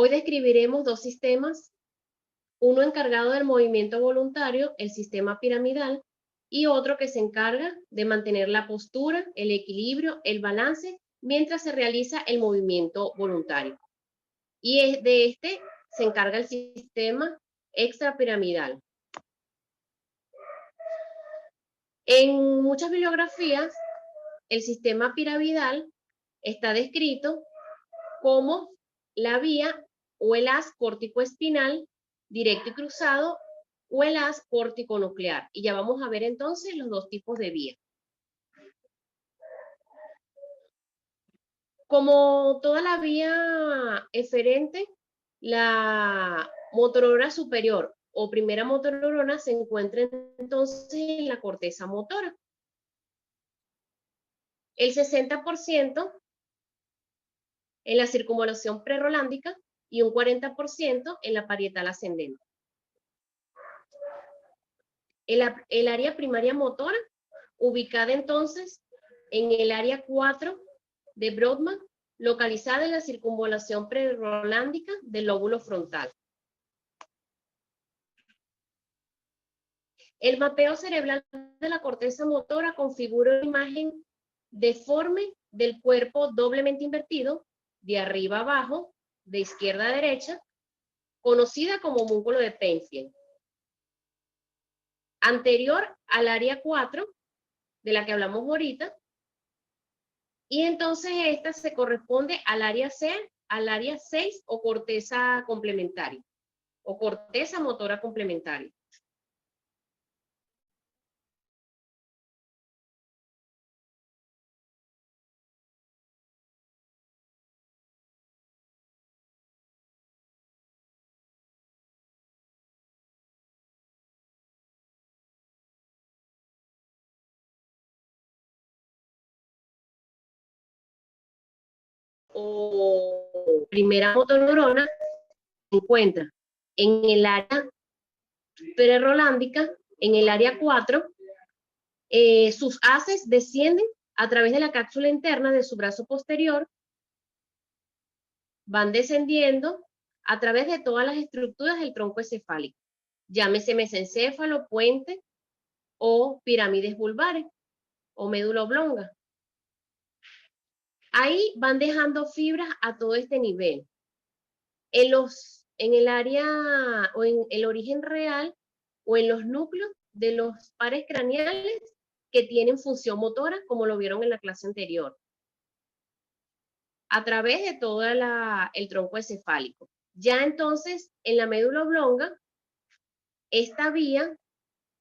Hoy describiremos dos sistemas, uno encargado del movimiento voluntario, el sistema piramidal, y otro que se encarga de mantener la postura, el equilibrio, el balance, mientras se realiza el movimiento voluntario. Y de este se encarga el sistema extrapiramidal. En muchas bibliografías, el sistema piramidal está descrito como la vía o el haz córtico-espinal directo y cruzado o el haz córtico-nuclear. Y ya vamos a ver entonces los dos tipos de vía. Como toda la vía eferente, la motorneurona superior o primera motorneurona se encuentra entonces en la corteza motora. El 60% en la circunvalación prerolándica y un 40% en la parietal ascendente. El área primaria motora, ubicada entonces en el área 4 de Brodmann, localizada en la circunvalación prerolándica del lóbulo frontal. El mapeo cerebral de la corteza motora configura una imagen deforme del cuerpo doblemente invertido, de arriba a abajo, de izquierda a derecha, conocida como músculo de Penfield. Anterior al área 4, de la que hablamos ahorita, y entonces esta se corresponde al área 6 o corteza complementaria, o corteza motora complementaria. O primera motoneurona se encuentra en el área prerolándica, en el área 4, sus haces descienden a través de la cápsula interna de su brazo posterior, van descendiendo a través de todas las estructuras del tronco encefálico, llámese mesencéfalo, puente o pirámides vulvares o médula oblonga. Ahí van dejando fibras a todo este nivel. En el área o en el origen real o en los núcleos de los pares craneales que tienen función motora, como lo vieron en la clase anterior, a través de todo el tronco encefálico. Ya entonces, en la médula oblonga, esta vía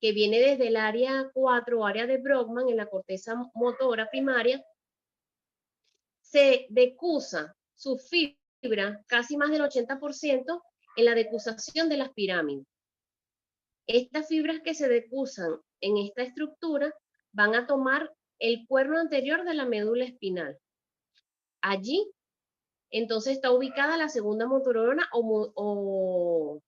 que viene desde el área 4 o área de Brodmann en la corteza motora primaria, se decusa su fibra casi más del 80% en la decusación de las pirámides. Estas fibras que se decusan en esta estructura van a tomar el cuerno anterior de la médula espinal. Allí, entonces, está ubicada la segunda motoneurona o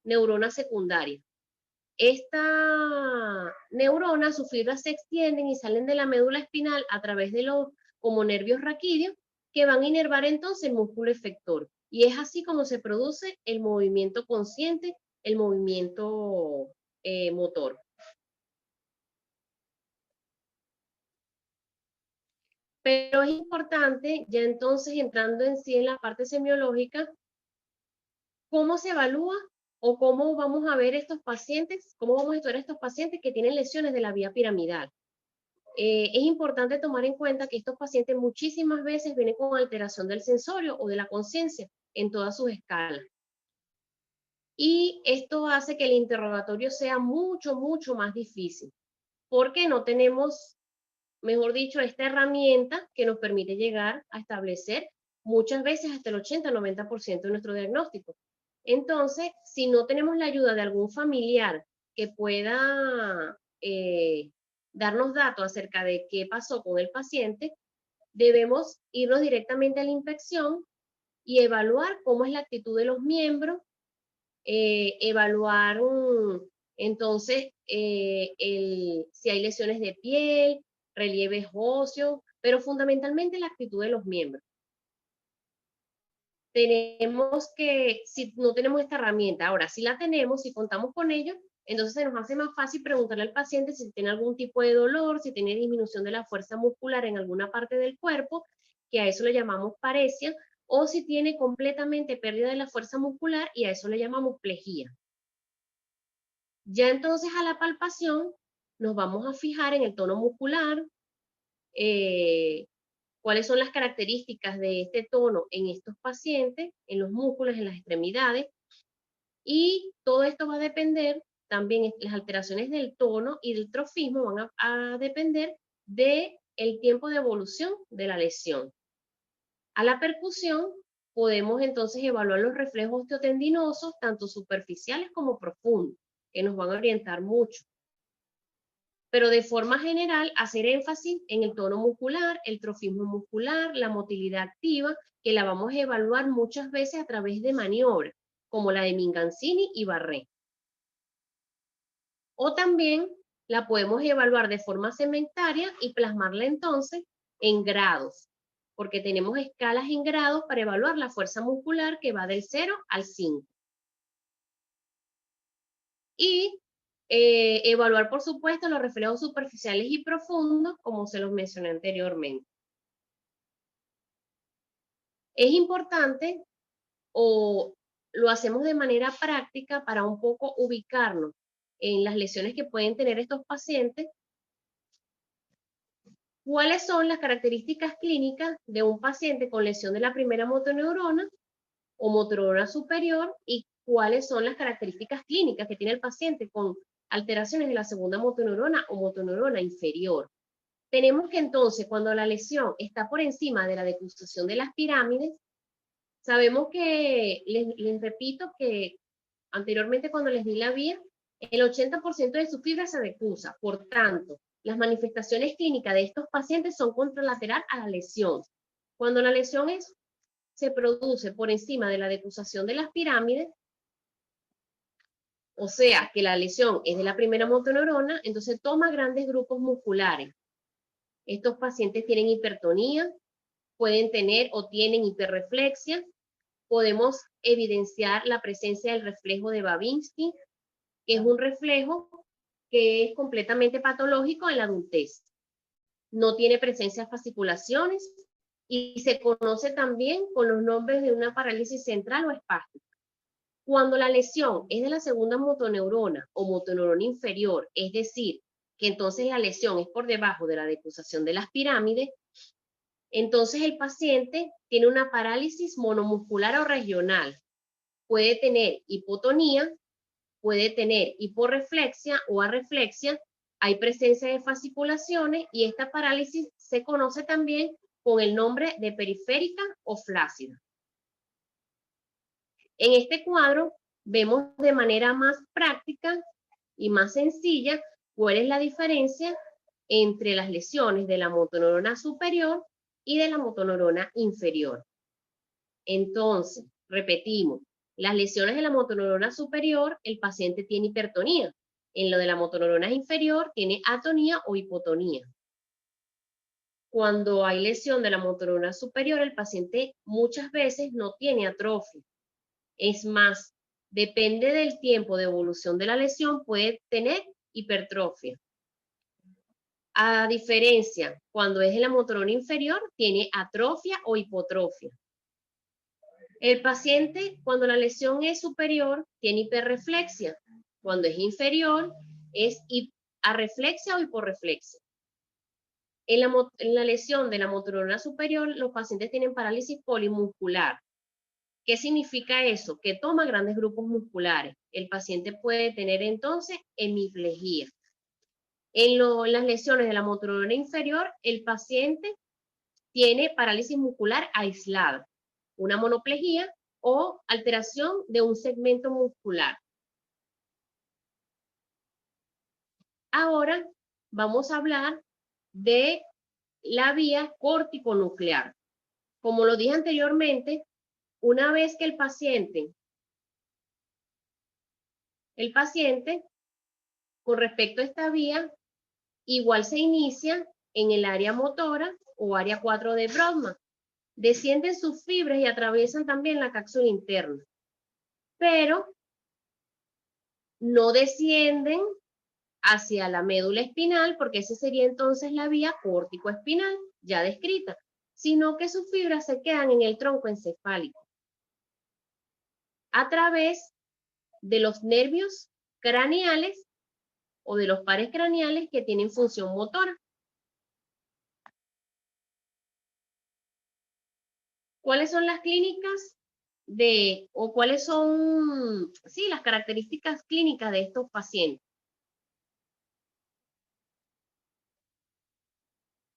neurona secundaria. Esta neurona, sus fibras se extienden y salen de la médula espinal a través de los como nervios raquídeos que van a inervar entonces el músculo efector. Y es así como se produce el movimiento consciente, el movimiento motor. Pero es importante, ya entonces entrando en sí en la parte semiológica, cómo se evalúa o cómo vamos a ver estos pacientes, cómo vamos a estudiar a estos pacientes que tienen lesiones de la vía piramidal. Es importante tomar en cuenta que estos pacientes muchísimas veces vienen con alteración del sensorio o de la conciencia en todas sus escalas. Y esto hace que el interrogatorio sea mucho, mucho más difícil, porque no tenemos, mejor dicho, esta herramienta que nos permite llegar a establecer muchas veces hasta el 80-90% de nuestro diagnóstico. Entonces, si no tenemos la ayuda de algún familiar que pueda darnos datos acerca de qué pasó con el paciente, debemos irnos directamente a la inspección y evaluar cómo es la actitud de los miembros, evaluar entonces si hay lesiones de piel, relieves óseos, pero fundamentalmente la actitud de los miembros. tenemos que, si no tenemos esta herramienta, ahora si la tenemos, si contamos con ello, entonces se nos hace más fácil preguntarle al paciente si tiene algún tipo de dolor, si tiene disminución de la fuerza muscular en alguna parte del cuerpo, que a eso le llamamos paresia, o si tiene completamente pérdida de la fuerza muscular y a eso le llamamos plejía. Ya entonces a la palpación nos vamos a fijar en el tono muscular, cuáles son las características de este tono en estos pacientes, en los músculos, en las extremidades, y todo esto va a depender también, las alteraciones del tono y del trofismo van a depender del tiempo de evolución de la lesión. A la percusión podemos entonces evaluar los reflejos osteotendinosos, tanto superficiales como profundos, que nos van a orientar mucho. Pero de forma general, hacer énfasis en el tono muscular, el trofismo muscular, la motilidad activa, que la vamos a evaluar muchas veces a través de maniobras, como la de Minganzini y Barré. O también la podemos evaluar de forma segmentaria y plasmarla entonces en grados, porque tenemos escalas en grados para evaluar la fuerza muscular que va del 0 al 5. Y evaluar, por supuesto, los reflejos superficiales y profundos, como se los mencioné anteriormente. Es importante, o lo hacemos de manera práctica para un poco ubicarnos en las lesiones que pueden tener estos pacientes. ¿Cuáles son las características clínicas de un paciente con lesión de la primera motoneurona o motoneurona superior y cuáles son las características clínicas que tiene el paciente con alteraciones de la segunda motoneurona o motoneurona inferior? Tenemos que entonces, cuando la lesión está por encima de la decusación de las pirámides, sabemos que, les repito que anteriormente cuando les di la vía, el 80% de su fibra se decusa. Por tanto, las manifestaciones clínicas de estos pacientes son contralateral a la lesión. Cuando la lesión se produce por encima de la decusación de las pirámides, o sea que la lesión es de la primera motoneurona, entonces toma grandes grupos musculares. Estos pacientes tienen hipertonía, pueden tener o tienen hiperreflexia. Podemos evidenciar la presencia del reflejo de Babinski, que es un reflejo que es completamente patológico en la adultez. No tiene presencia de fasciculaciones y se conoce también con los nombres de una parálisis central o espástica. Cuando la lesión es de la segunda motoneurona o motoneurona inferior, es decir, que entonces la lesión es por debajo de la decusación de las pirámides, entonces el paciente tiene una parálisis monomuscular o regional. Puede tener hipotonía, puede tener hiporreflexia o arreflexia, hay presencia de fasciculaciones y esta parálisis se conoce también con el nombre de periférica o flácida. En este cuadro vemos de manera más práctica y más sencilla cuál es la diferencia entre las lesiones de la motoneurona superior y de la motoneurona inferior. Entonces, repetimos, las lesiones de la motoneurona superior, el paciente tiene hipertonía. En lo de la motoneurona inferior, tiene atonía o hipotonía. Cuando hay lesión de la motoneurona superior, el paciente muchas veces no tiene atrofia. Es más, depende del tiempo de evolución de la lesión, puede tener hipertrofia. A diferencia, cuando es en la motoneurona inferior, tiene atrofia o hipotrofia. El paciente, cuando la lesión es superior, tiene hiperreflexia. Cuando es inferior, es arreflexia o hiporreflexia. En la lesión de la motoneurona superior, los pacientes tienen parálisis polimuscular. ¿Qué significa eso? Que toma grandes grupos musculares. El paciente puede tener entonces hemiplegia. En las lesiones de la motoneurona inferior, el paciente tiene parálisis muscular aislada, una monoplegia o alteración de un segmento muscular. Ahora vamos a hablar de la vía corticonuclear. Como lo dije anteriormente, una vez que el paciente, con respecto a esta vía, igual se inicia en el área motora o área 4 de Brodmann. descienden sus fibras y atraviesan también la cápsula interna, pero no descienden hacia la médula espinal, porque esa sería entonces la vía córtico-espinal, ya descrita, sino que sus fibras se quedan en el tronco encefálico, a través de los nervios craneales o de los pares craneales que tienen función motora. ¿Cuáles son las clínicas o cuáles son, sí, las características clínicas de estos pacientes?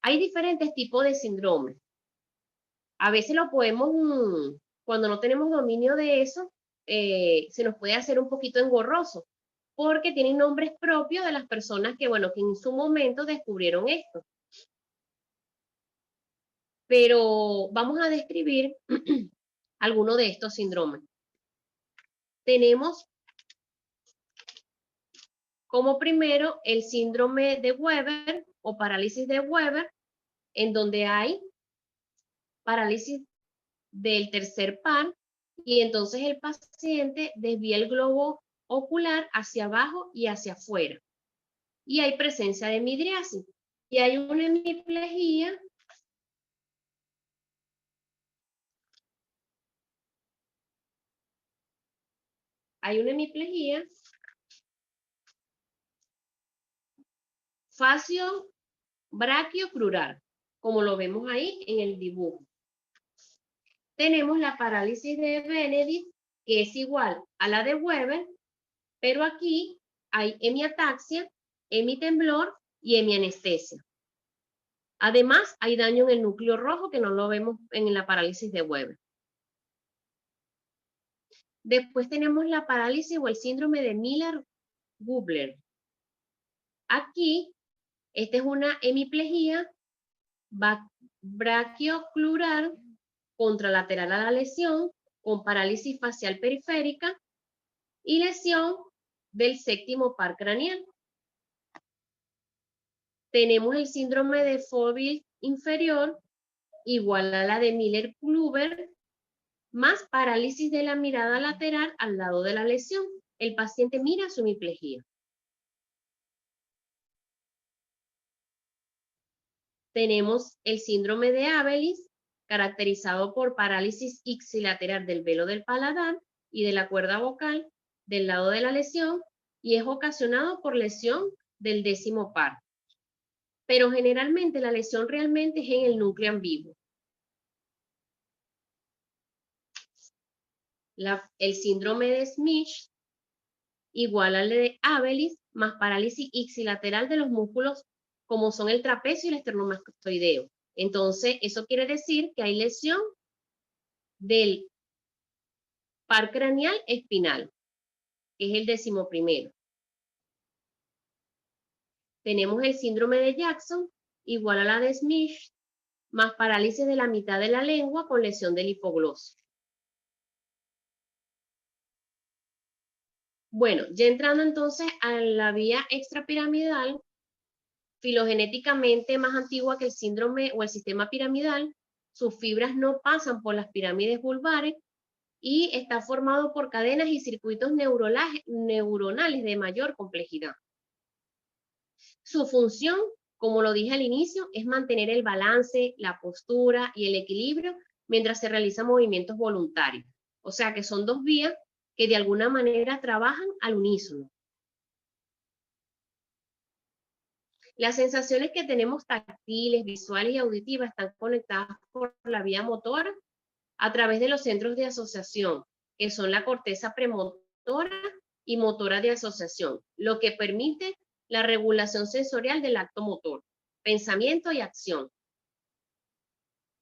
Hay diferentes tipos de síndrome. A veces lo podemos, cuando no tenemos dominio de eso, se nos puede hacer un poquito engorroso, porque tienen nombres propios de las personas que, bueno, que en su momento descubrieron esto. Pero vamos a describir algunos de estos síndromes. Tenemos como primero el síndrome de Weber o parálisis de Weber, en donde hay parálisis del tercer par y entonces el paciente desvía el globo ocular hacia abajo y hacia afuera. Y hay presencia de midriasis. Y hay una hemiplegia facio brachiocrural, como lo vemos ahí en el dibujo. Tenemos la parálisis de Benedict, que es igual a la de Weber, pero aquí hay hemiataxia, hemitemblor y hemianestesia. Además, hay daño en el núcleo rojo que no lo vemos en la parálisis de Weber. Después tenemos la parálisis o el síndrome de Miller-Gubler. Aquí, esta es una hemiplegia brachioclural contralateral a la lesión, con parálisis facial periférica y lesión del séptimo par craneal. Tenemos el síndrome de Foville inferior, igual a la de Miller-Gubler, más parálisis de la mirada lateral al lado de la lesión. El paciente mira su hemiplegia. Tenemos el síndrome de Abelis, caracterizado por parálisis ipsilateral del velo del paladar y de la cuerda vocal del lado de la lesión, y es ocasionado por lesión del décimo par. Pero generalmente la lesión realmente es en el núcleo ambiguo. El síndrome de Smith, igual al de Abelis, más parálisis ipsilateral de los músculos como son el trapecio y el esternomastoideo. Entonces, eso quiere decir que hay lesión del par craneal espinal, que es el 11º. Tenemos el síndrome de Jackson, igual a la de Smith, más parálisis de la mitad de la lengua con lesión del hipoglosio. Bueno, ya entrando entonces a la vía extrapiramidal, filogenéticamente más antigua que el síndrome o el sistema piramidal, sus fibras no pasan por las pirámides vulvares y está formado por cadenas y circuitos neuronales de mayor complejidad. Su función, como lo dije al inicio, es mantener el balance, la postura y el equilibrio mientras se realizan movimientos voluntarios. O sea que son dos vías que de alguna manera trabajan al unísono. Las sensaciones que tenemos táctiles, visuales y auditivas están conectadas por la vía motora a través de los centros de asociación, que son la corteza premotora y motora de asociación, lo que permite la regulación sensorial del acto motor, pensamiento y acción.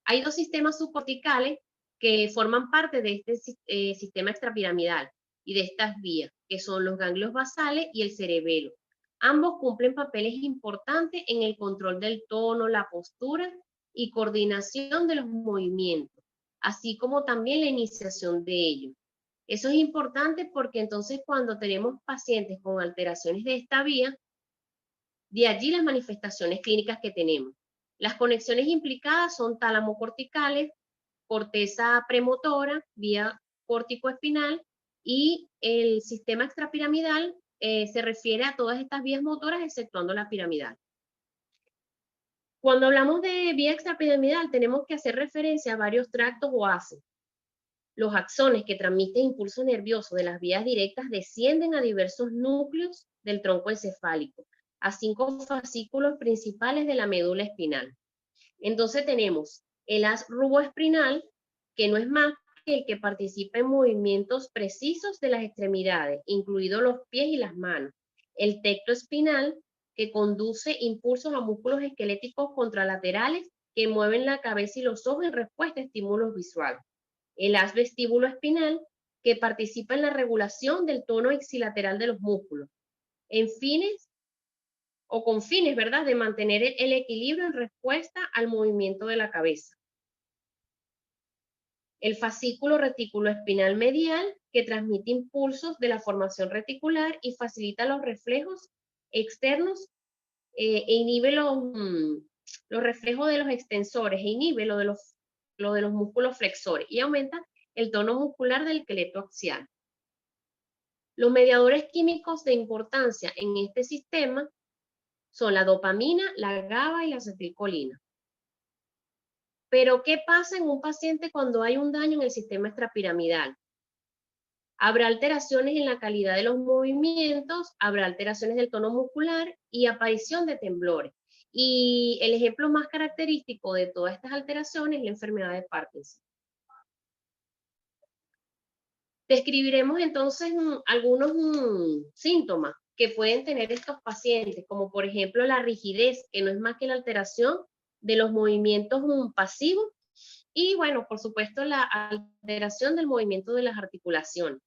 Hay dos sistemas subcorticales que forman parte de este sistema extrapiramidal y de estas vías, que son los ganglios basales y el cerebelo. Ambos cumplen papeles importantes en el control del tono, la postura y coordinación de los movimientos, así como también la iniciación de ellos. Eso es importante porque entonces cuando tenemos pacientes con alteraciones de esta vía, de allí las manifestaciones clínicas que tenemos. Las conexiones implicadas son tálamo-corticales, corteza premotora, vía córtico-espinal, y el sistema extrapiramidal se refiere a todas estas vías motoras exceptuando la piramidal. Cuando hablamos de vía extrapiramidal tenemos que hacer referencia a varios tractos o haces. Los axones que transmiten impulso nervioso de las vías directas descienden a diversos núcleos del tronco encefálico, a 5 fascículos principales de la médula espinal. Entonces tenemos el haz ruboespinal, que no es más que el que participa en movimientos precisos de las extremidades, incluidos los pies y las manos. El tecto espinal, que conduce impulsos a músculos esqueléticos contralaterales que mueven la cabeza y los ojos en respuesta a estímulos visuales. El haz vestíbulo espinal, que participa en la regulación del tono ipsilateral de los músculos, en fines o con fines, ¿verdad?, de mantener el equilibrio en respuesta al movimiento de la cabeza. El fascículo reticuloespinal medial, que transmite impulsos de la formación reticular y facilita los reflejos externos e inhibe los reflejos de los extensores e inhibe lo de los músculos flexores y aumenta el tono muscular del esqueleto axial. Los mediadores químicos de importancia en este sistema son la dopamina, la GABA y la acetilcolina. Pero, ¿qué pasa en un paciente cuando hay un daño en el sistema extrapiramidal? Habrá alteraciones en la calidad de los movimientos, habrá alteraciones del tono muscular y aparición de temblores. Y el ejemplo más característico de todas estas alteraciones es la enfermedad de Parkinson. Describiremos entonces algunos síntomas que pueden tener estos pacientes, como por ejemplo la rigidez, que no es más que la alteración de los movimientos pasivos, y bueno, por supuesto, la alteración del movimiento de las articulaciones.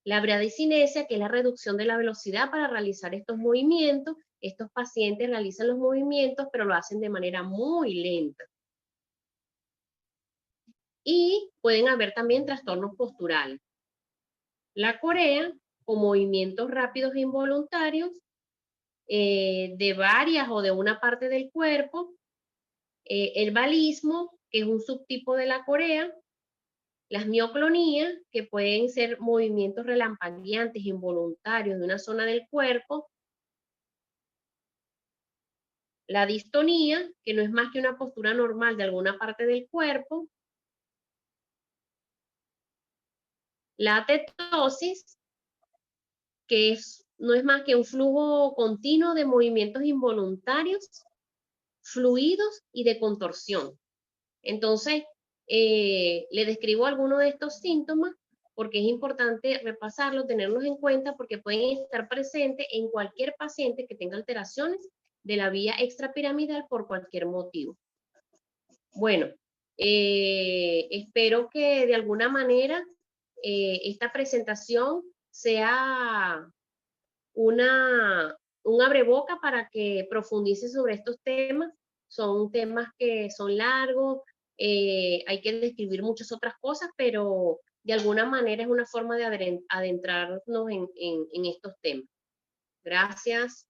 La bradicinesia, que es la reducción de la velocidad para realizar estos movimientos. Estos pacientes realizan los movimientos, pero lo hacen de manera muy lenta. Y pueden haber también trastornos posturales. La corea, con movimientos rápidos e involuntarios, de varias o de una parte del cuerpo. El balismo, que es un subtipo de la corea. Las mioclonías, que pueden ser movimientos relampagueantes, involuntarios de una zona del cuerpo. La distonía, que no es más que una postura normal de alguna parte del cuerpo. La atetosis, que no es más que un flujo continuo de movimientos involuntarios, fluidos y de contorsión. Entonces, le describo algunos de estos síntomas porque es importante repasarlo, tenerlos en cuenta porque pueden estar presentes en cualquier paciente que tenga alteraciones de la vía extrapiramidal por cualquier motivo. Bueno, espero que de alguna manera esta presentación sea un abreboca para que profundice sobre estos temas. Son temas que son largos, hay que describir muchas otras cosas, pero de alguna manera es una forma de adentrarnos en estos temas. Gracias.